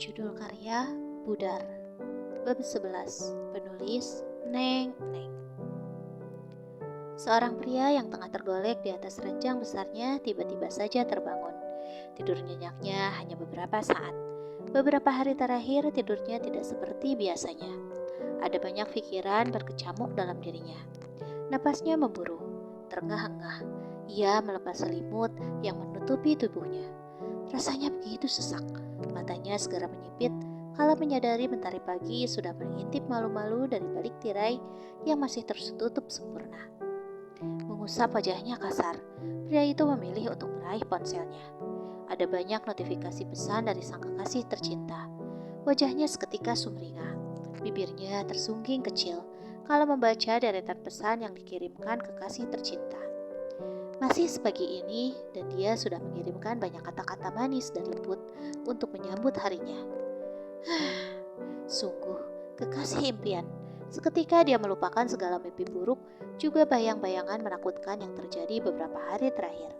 Judul karya Budar. Bab 11. Penulis Neng. Seorang pria yang tengah tergolek di atas ranjang besarnya tiba-tiba saja terbangun. Tidur nyenyaknya hanya beberapa saat. Beberapa hari terakhir tidurnya tidak seperti biasanya. Ada banyak pikiran berkecamuk dalam dirinya. Napasnya memburu, terengah-engah. Ia melepas selimut yang menutupi tubuhnya. Rasanya begitu sesak. Matanya segera menyipit kala menyadari mentari pagi sudah mengintip malu-malu dari balik tirai yang masih tertutup sempurna. Mengusap wajahnya kasar, pria itu memilih untuk meraih ponselnya. Ada banyak notifikasi pesan dari sang kekasih tercinta. Wajahnya seketika sumringah. Bibirnya tersungging kecil kala membaca deretan pesan yang dikirimkan kekasih tercinta. Masih sepagi ini dan dia sudah mengirimkan banyak kata-kata manis dan lembut untuk menyambut harinya. Sungguh, kekasih impian. Seketika dia melupakan segala mimpi buruk, juga bayang-bayangan menakutkan yang terjadi beberapa hari terakhir.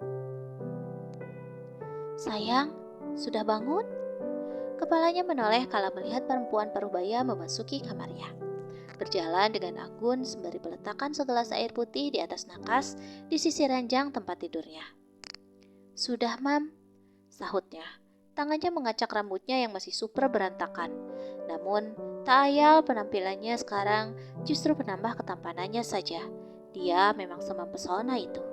Sayang, sudah bangun? Kepalanya menoleh kala melihat perempuan parubaya memasuki kamarnya. Berjalan dengan anggun sembari meletakkan segelas air putih di atas nakas di sisi ranjang tempat tidurnya. Sudah, Mam, sahutnya. Tangannya mengacak rambutnya yang masih super berantakan. Namun, tak ayal penampilannya sekarang justru menambah ketampanannya saja. Dia memang sempesona itu.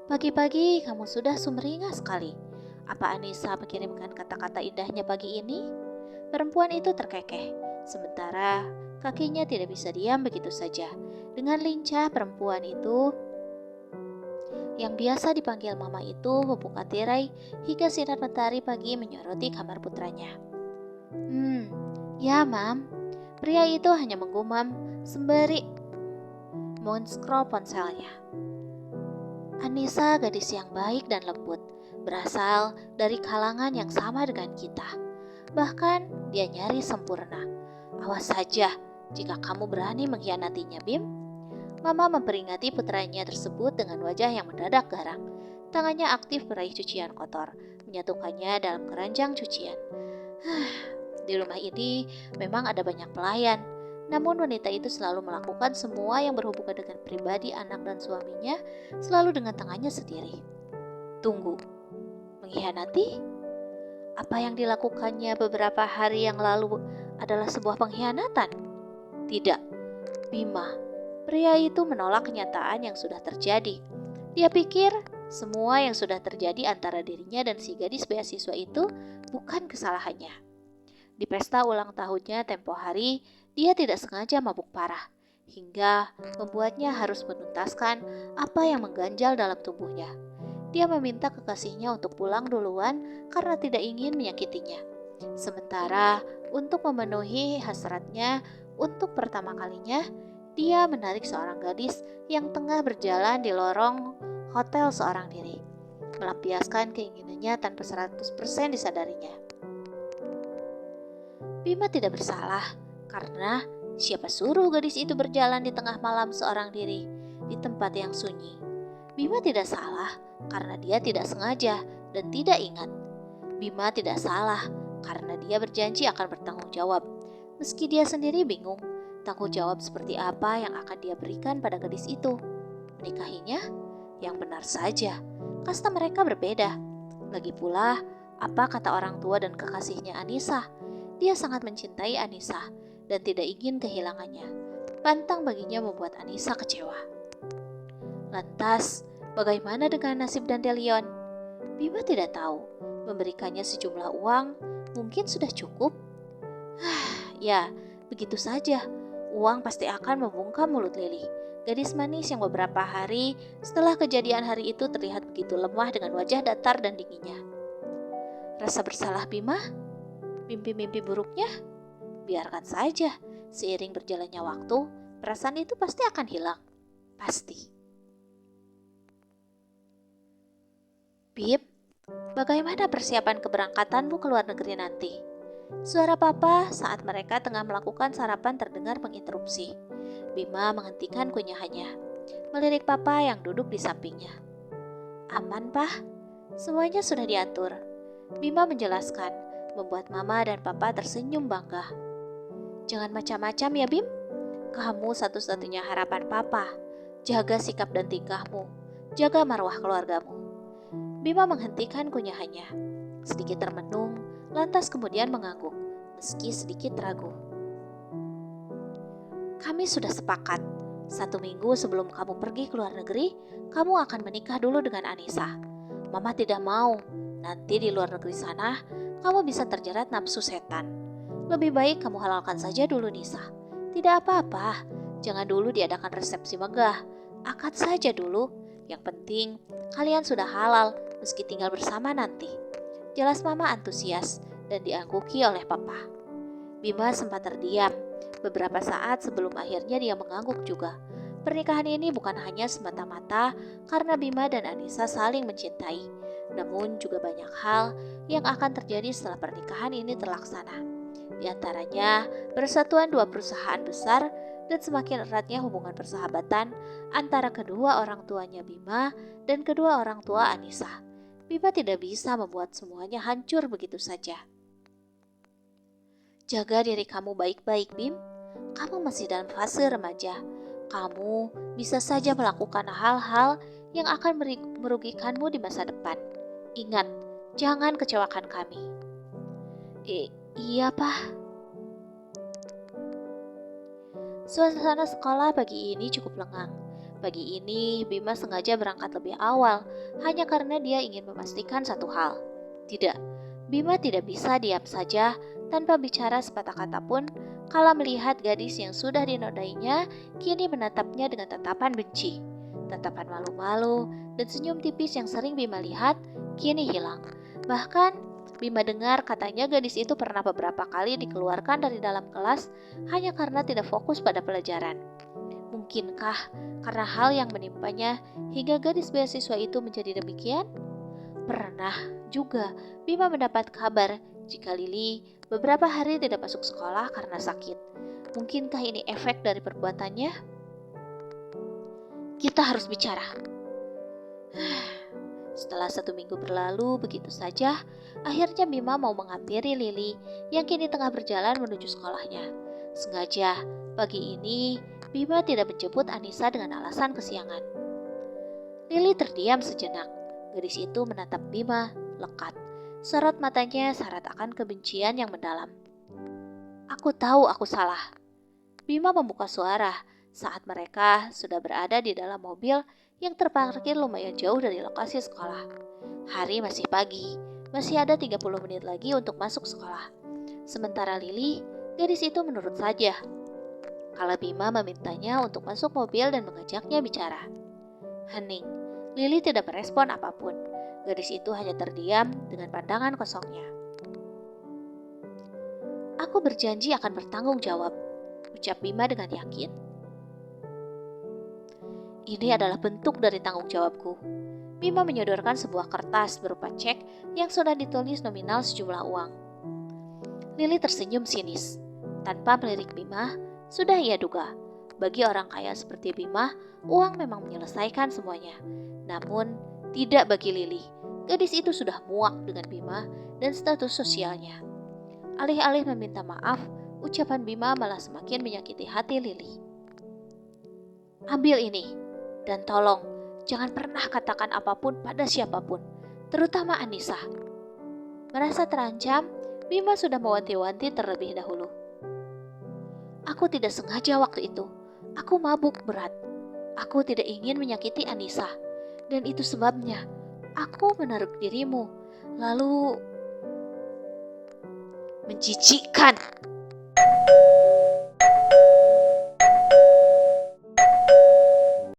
Pagi-pagi kamu sudah sumringah sekali. Apa Anissa mengirimkan kata-kata indahnya pagi ini? Perempuan itu terkekeh, sementara kakinya tidak bisa diam begitu saja. Dengan lincah perempuan itu yang biasa dipanggil mama itu membuka tirai hingga sinar matahari pagi menyoroti kamar putranya. Ya Mam, pria itu hanya menggumam sembari menscroll ponselnya. Anissa gadis yang baik dan lembut, berasal dari kalangan yang sama dengan kita. Bahkan dia nyaris sempurna. Awas saja jika kamu berani mengkhianatinya, Bim. Mama memperingati putranya tersebut dengan wajah yang mendadak garang. Tangannya aktif meraih cucian kotor, menyatukannya dalam keranjang cucian. Di rumah ini memang ada banyak pelayan, namun wanita itu selalu melakukan semua yang berhubungan dengan pribadi anak dan suaminya, selalu dengan tangannya sendiri. Tunggu, mengkhianati? Apa yang dilakukannya beberapa hari yang lalu adalah sebuah pengkhianatan? Tidak, Bima. Pria itu menolak kenyataan yang sudah terjadi. Dia pikir semua yang sudah terjadi antara dirinya dan si gadis beasiswa itu bukan kesalahannya. Di pesta ulang tahunnya tempo hari, dia tidak sengaja mabuk parah, hingga membuatnya harus menuntaskan apa yang mengganjal dalam tubuhnya. Dia meminta kekasihnya untuk pulang duluan karena tidak ingin menyakitinya. Sementara untuk memenuhi hasratnya, untuk pertama kalinya, dia menarik seorang gadis yang tengah berjalan di lorong hotel seorang diri, melampiaskan keinginannya tanpa 100% disadarinya. Bima tidak bersalah karena siapa suruh gadis itu berjalan di tengah malam seorang diri di tempat yang sunyi. Bima tidak salah karena dia tidak sengaja dan tidak ingat. Bima tidak salah karena dia berjanji akan bertanggung jawab. Meski dia sendiri bingung, tanggung jawab seperti apa yang akan dia berikan pada gadis itu. Menikahinya? Yang benar saja, kasta mereka berbeda. Lagi pula, apa kata orang tua dan kekasihnya Anissa? Dia sangat mencintai Anissa dan tidak ingin kehilangannya. Pantang baginya membuat Anissa kecewa. Lantas, bagaimana dengan nasib Dandelion? Bima tidak tahu. Memberikannya sejumlah uang mungkin sudah cukup. Ya, begitu saja. Uang pasti akan membungkam mulut Lily. Gadis manis yang beberapa hari setelah kejadian hari itu terlihat begitu lemah dengan wajah datar dan dinginnya. Rasa bersalah Bima? Mimpi-mimpi buruknya? Biarkan saja. Seiring berjalannya waktu, perasaan itu pasti akan hilang. Pasti. Bib, bagaimana persiapan keberangkatanmu ke luar negeri nanti? Suara papa saat mereka tengah melakukan sarapan terdengar menginterupsi. Bima menghentikan kunyahannya, melirik papa yang duduk di sampingnya. Aman, Pah. Semuanya sudah diatur. Bima menjelaskan, membuat Mama dan Papa tersenyum bangga. Jangan macam-macam ya Bim, kamu satu-satunya harapan Papa. Jaga sikap dan tingkahmu, jaga marwah keluargamu. Bima menghentikan kunyahannya, sedikit termenung, lantas kemudian mengangguk, meski sedikit ragu. Kami sudah sepakat, 1 minggu sebelum kamu pergi ke luar negeri, kamu akan menikah dulu dengan Anissa. Mama tidak mau, nanti di luar negeri sana, kamu bisa terjerat nafsu setan. Lebih baik kamu halalkan saja dulu Nisa. Tidak apa-apa, jangan dulu diadakan resepsi megah, akad saja dulu. Yang penting, kalian sudah halal meski tinggal bersama nanti. Jelas Mama antusias dan diangguki oleh Papa. Bima sempat terdiam beberapa saat sebelum akhirnya dia mengangguk juga. Pernikahan ini bukan hanya semata-mata karena Bima dan Anissa saling mencintai, namun juga banyak hal yang akan terjadi setelah pernikahan ini terlaksana. Di antaranya, persatuan 2 perusahaan besar dan semakin eratnya hubungan persahabatan antara kedua orang tuanya Bima dan kedua orang tua Anissa. Bima tidak bisa membuat semuanya hancur begitu saja. Jaga diri kamu baik-baik, Bim. Kamu masih dalam fase remaja. Kamu bisa saja melakukan hal-hal yang akan merugikanmu di masa depan. Ingat, jangan kecewakan kami. Iya, Pak. Suasana sekolah pagi ini cukup lengang. Pagi ini Bima sengaja berangkat lebih awal hanya karena dia ingin memastikan satu hal. Tidak, Bima tidak bisa diam saja tanpa bicara sepatah kata pun kala melihat gadis yang sudah dinodainya kini menatapnya dengan tatapan benci. Tatapan malu-malu dan senyum tipis yang sering Bima lihat kini hilang. Bahkan Bima dengar katanya gadis itu pernah beberapa kali dikeluarkan dari dalam kelas hanya karena tidak fokus pada pelajaran. Mungkinkah karena hal yang menimpanya hingga gadis beasiswa itu menjadi demikian? Pernah juga Bima mendapat kabar jika Lili beberapa hari tidak masuk sekolah karena sakit. Mungkinkah ini efek dari perbuatannya? Kita harus bicara. Setelah 1 minggu berlalu begitu saja, akhirnya Bima mau menghampiri Lili yang kini tengah berjalan menuju sekolahnya. Sengaja, pagi ini Bima tidak menjemput Anissa dengan alasan kesiangan. Lili terdiam sejenak. Gadis itu menatap Bima, lekat. Sorot matanya syarat akan kebencian yang mendalam. Aku tahu aku salah. Bima membuka suara saat mereka sudah berada di dalam mobil yang terparkir lumayan jauh dari lokasi sekolah. Hari masih pagi, masih ada 30 menit lagi untuk masuk sekolah. Sementara Lili, gadis itu menurut saja. Kala Bima memintanya untuk masuk mobil dan mengajaknya bicara. Hening, Lili tidak merespon apapun. Gadis itu hanya terdiam dengan pandangan kosongnya. Aku berjanji akan bertanggung jawab, ucap Bima dengan yakin. Ini adalah bentuk dari tanggung jawabku. Bima menyodorkan sebuah kertas berupa cek yang sudah ditulis nominal sejumlah uang. Lili tersenyum sinis. Tanpa melirik Bima, sudah ia duga. Bagi orang kaya seperti Bima, uang memang menyelesaikan semuanya. Namun, tidak bagi Lili. Gadis itu sudah muak dengan Bima dan status sosialnya. Alih-alih meminta maaf, ucapan Bima malah semakin menyakiti hati Lili. Ambil ini. Dan tolong, jangan pernah katakan apapun pada siapapun, terutama Anissa. Merasa terancam, Bima sudah mewanti-wanti terlebih dahulu. Aku tidak sengaja waktu itu. Aku mabuk berat. Aku tidak ingin menyakiti Anissa. Dan itu sebabnya aku menaruh dirimu. Lalu... Menjijikkan.